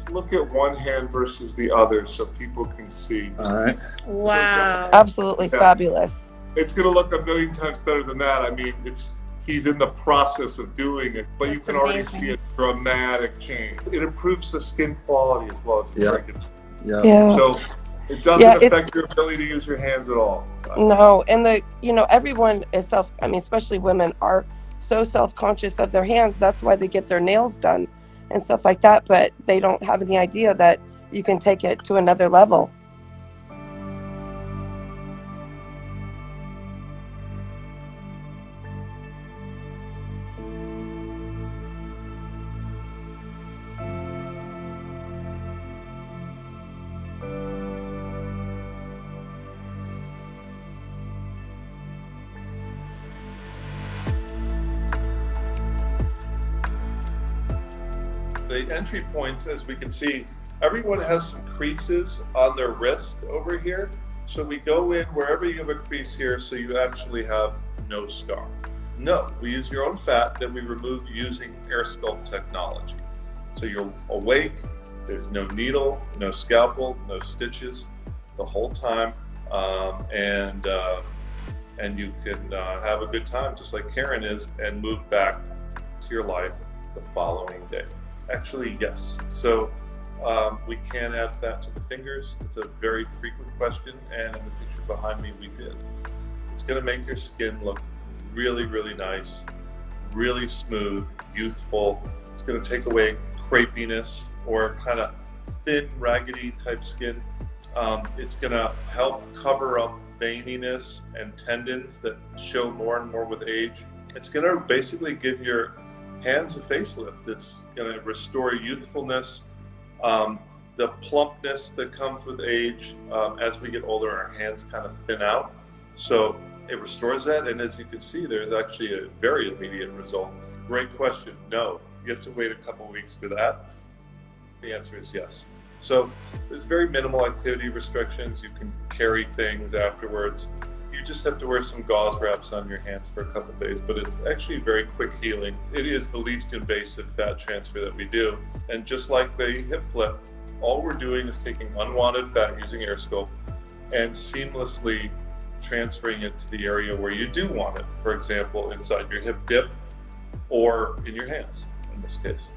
look at one hand versus the other so people can see. All right. Wow. Absolutely fabulous. It's going to look a million times better than that. I mean, he's in the process of doing it, but you can already see a dramatic change. It improves the skin quality as well. It's Yeah. So it doesn't affect your ability to use your hands at all. No, and everyone is especially women are so self-conscious of their hands. That's why they get their nails done and stuff like that, but they don't have any idea that you can take it to another level. The entry points, as we can see, everyone has some creases on their wrist over here. So we go in wherever you have a crease here so you actually have no scar. No, we use your own fat that we remove using AirSculpt technology. So you're awake, there's no needle, no scalpel, no stitches the whole time, and you can have a good time just like Karen is and move back to your life the following day. Actually, yes. So we can add fat to the fingers. It's a very frequent question, and in the picture behind me, we did. It's going to make your skin look really, really nice, really smooth, youthful. It's going to take away crepiness or kind of thin, raggedy type skin. It's going to help cover up veininess and tendons that show more and more with age. It's going to basically give your hands a facelift. It's going to restore youthfulness, the plumpness that comes with age. As we get older, our hands kind of thin out. So it restores that, and as you can see, there's actually a very immediate result. Great question. No, you have to wait a couple weeks for that. The answer is yes. So there's very minimal activity restrictions. You can carry things afterwards. You just have to wear some gauze wraps on your hands for a couple of days, but it's actually very quick healing. It is the least invasive fat transfer that we do. And just like the hip flip, all we're doing is taking unwanted fat using AirSculpt and seamlessly transferring it to the area where you do want it. For example, inside your hip dip or in your hands in this case.